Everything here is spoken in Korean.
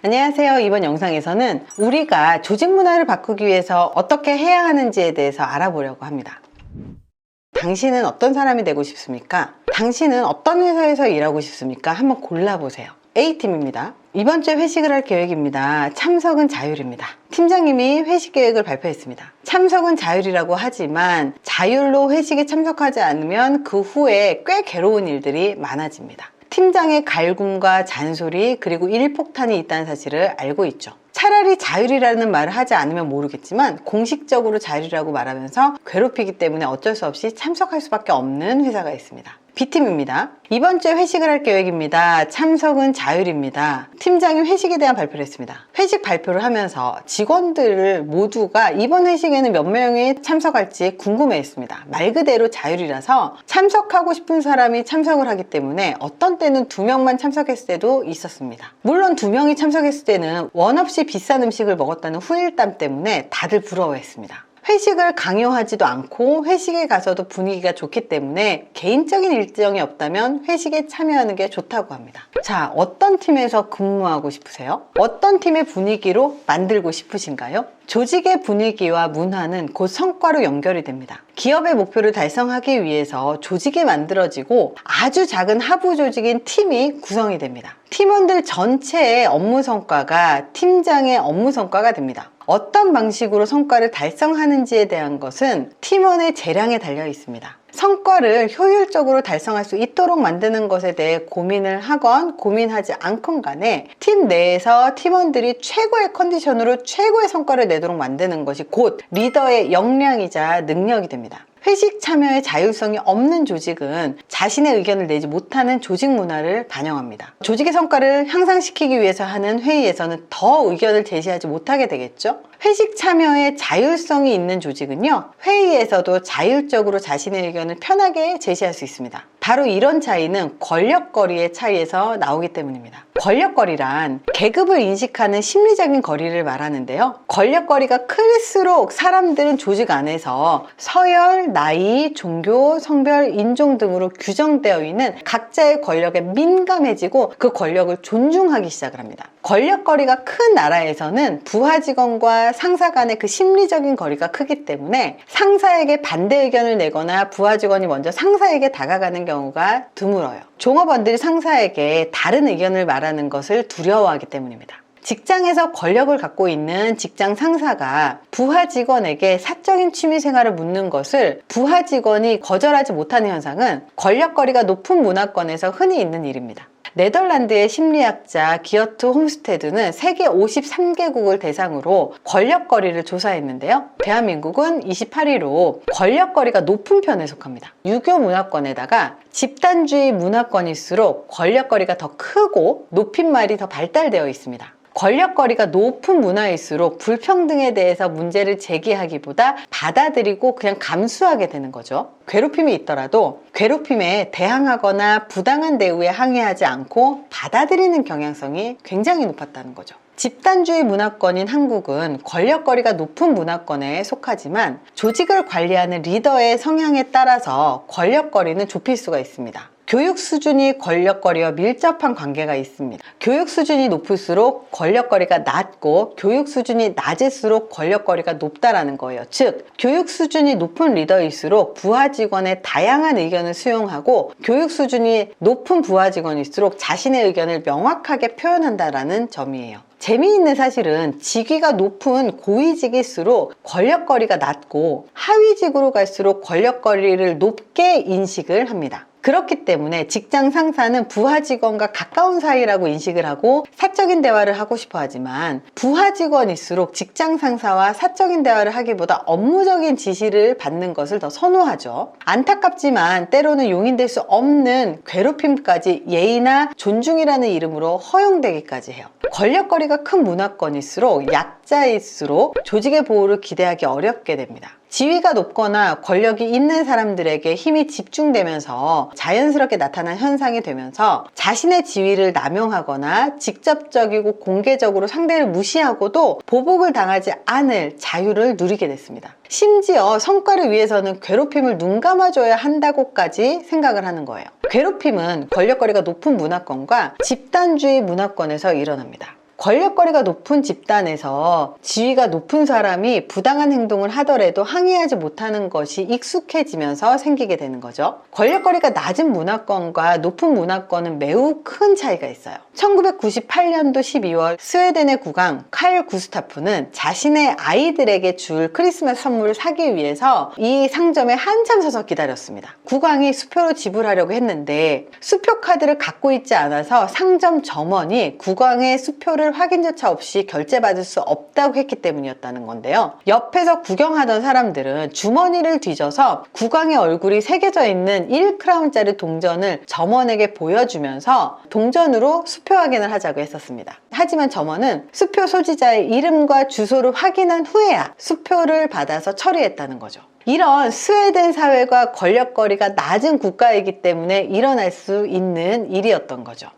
안녕하세요. 이번 영상에서는 우리가 조직 문화를 바꾸기 위해서 어떻게 해야 하는지에 대해서 알아보려고 합니다. 당신은 어떤 사람이 되고 싶습니까? 당신은 어떤 회사에서 일하고 싶습니까? 한번 골라보세요. A팀입니다. 이번 주에 회식을 할 계획입니다. 참석은 자율입니다. 팀장님이 회식 계획을 발표했습니다. 참석은 자율이라고 하지만 자율로 회식에 참석하지 않으면 그 후에 꽤 괴로운 일들이 많아집니다. 팀장의 갈굼과 잔소리 그리고 일폭탄이 있다는 사실을 알고 있죠. 차라리 자율이라는 말을 하지 않으면 모르겠지만 공식적으로 자율이라고 말하면서 괴롭히기 때문에 어쩔 수 없이 참석할 수밖에 없는 회사가 있습니다. B팀입니다. 이번 주에 회식을 할 계획입니다. 참석은 자율입니다. 팀장이 회식에 대한 발표를 했습니다. 회식 발표를 하면서 직원들 모두가 이번 회식에는 몇 명이 참석할지 궁금해했습니다. 말 그대로 자율이라서 참석하고 싶은 사람이 참석을 하기 때문에 어떤 때는 2명만 참석했을 때도 있었습니다. 물론 2명이 참석했을 때는 원 없이 비싼 음식을 먹었다는 후일담 때문에 다들 부러워했습니다. 회식을 강요하지도 않고 회식에 가서도 분위기가 좋기 때문에 개인적인 일정이 없다면 회식에 참여하는 게 좋다고 합니다. 자, 어떤 팀에서 근무하고 싶으세요? 어떤 팀의 분위기로 만들고 싶으신가요? 조직의 분위기와 문화는 곧 성과로 연결이 됩니다. 기업의 목표를 달성하기 위해서 조직이 만들어지고 아주 작은 하부 조직인 팀이 구성이 됩니다. 팀원들 전체의 업무 성과가 팀장의 업무 성과가 됩니다. 어떤 방식으로 성과를 달성하는지에 대한 것은 팀원의 재량에 달려 있습니다. 성과를 효율적으로 달성할 수 있도록 만드는 것에 대해 고민을 하건 고민하지 않건 간에 팀 내에서 팀원들이 최고의 컨디션으로 최고의 성과를 내도록 만드는 것이 곧 리더의 역량이자 능력이 됩니다. 회식 참여의 자율성이 없는 조직은 자신의 의견을 내지 못하는 조직 문화를 반영합니다. 조직의 성과를 향상시키기 위해서 하는 회의에서는 더 의견을 제시하지 못하게 되겠죠? 회식 참여의 자율성이 있는 조직은요, 회의에서도 자율적으로 자신의 의견을 편하게 제시할 수 있습니다. 바로 이런 차이는 권력거리의 차이에서 나오기 때문입니다. 권력거리란 계급을 인식하는 심리적인 거리를 말하는데요. 권력거리가 클수록 사람들은 조직 안에서 서열, 나이, 종교, 성별, 인종 등으로 규정되어 있는 각자의 권력에 민감해지고 그 권력을 존중하기 시작을 합니다. 권력거리가 큰 나라에서는 부하 직원과 상사 간의 그 심리적인 거리가 크기 때문에 상사에게 반대 의견을 내거나 부하 직원이 먼저 상사에게 다가가는 경우가 드물어요. 종업원들이 상사에게 다른 의견을 말하는 것을 두려워하기 때문입니다. 직장에서 권력을 갖고 있는 직장 상사가 부하 직원에게 사적인 취미 생활을 묻는 것을 부하 직원이 거절하지 못하는 현상은 권력거리가 높은 문화권에서 흔히 있는 일입니다. 네덜란드의 심리학자 기어트 홈스테드는 세계 53개국을 대상으로 권력거리를 조사했는데요. 대한민국은 28위로 권력거리가 높은 편에 속합니다. 유교 문화권에다가 집단주의 문화권일수록 권력거리가 더 크고 높임말이 더 발달되어 있습니다. 권력거리가 높은 문화일수록 불평등에 대해서 문제를 제기하기보다 받아들이고 그냥 감수하게 되는 거죠. 괴롭힘이 있더라도 괴롭힘에 대항하거나 부당한 대우에 항의하지 않고 받아들이는 경향성이 굉장히 높았다는 거죠. 집단주의 문화권인 한국은 권력거리가 높은 문화권에 속하지만 조직을 관리하는 리더의 성향에 따라서 권력거리는 좁힐 수가 있습니다. 교육 수준이 권력거리와 밀접한 관계가 있습니다. 교육 수준이 높을수록 권력거리가 낮고 교육 수준이 낮을수록 권력거리가 높다라는 거예요. 즉, 교육 수준이 높은 리더일수록 부하 직원의 다양한 의견을 수용하고 교육 수준이 높은 부하 직원일수록 자신의 의견을 명확하게 표현한다라는 점이에요. 재미있는 사실은 직위가 높은 고위직일수록 권력거리가 낮고 하위직으로 갈수록 권력거리를 높게 인식을 합니다. 그렇기 때문에 직장 상사는 부하 직원과 가까운 사이라고 인식을 하고 사적인 대화를 하고 싶어 하지만 부하 직원일수록 직장 상사와 사적인 대화를 하기보다 업무적인 지시를 받는 것을 더 선호하죠. 안타깝지만 때로는 용인될 수 없는 괴롭힘까지 예의나 존중이라는 이름으로 허용되기까지 해요. 권력거리가 큰 문화권일수록 약자일수록 조직의 보호를 기대하기 어렵게 됩니다. 지위가 높거나 권력이 있는 사람들에게 힘이 집중되면서 자연스럽게 나타난 현상이 되면서 자신의 지위를 남용하거나 직접적이고 공개적으로 상대를 무시하고도 보복을 당하지 않을 자유를 누리게 됐습니다. 심지어 성과를 위해서는 괴롭힘을 눈감아줘야 한다고까지 생각을 하는 거예요. 괴롭힘은 권력거리가 높은 문화권과 집단주의 문화권에서 일어납니다. 권력거리가 높은 집단에서 지위가 높은 사람이 부당한 행동을 하더라도 항의하지 못하는 것이 익숙해지면서 생기게 되는 거죠. 권력거리가 낮은 문화권과 높은 문화권은 매우 큰 차이가 있어요. 1998년도 12월 스웨덴의 국왕 칼 구스타프는 자신의 아이들에게 줄 크리스마스 선물을 사기 위해서 이 상점에 한참 서서 기다렸습니다. 국왕이 수표로 지불하려고 했는데 수표 카드를 갖고 있지 않아서 상점 점원이 국왕의 수표를 확인조차 없이 결제받을 수 없다고 했기 때문이었다는 건데요. 옆에서 구경하던 사람들은 주머니를 뒤져서 국왕의 얼굴이 새겨져 있는 1크라운짜리 동전을 점원에게 보여주면서 동전으로 수표 확인을 하자고 했었습니다. 하지만 점원은 수표 소지자의 이름과 주소를 확인한 후에야 수표를 받아서 처리했다는 거죠. 이런 스웨덴 사회가 권력거리가 낮은 국가이기 때문에 일어날 수 있는 일이었던 거죠.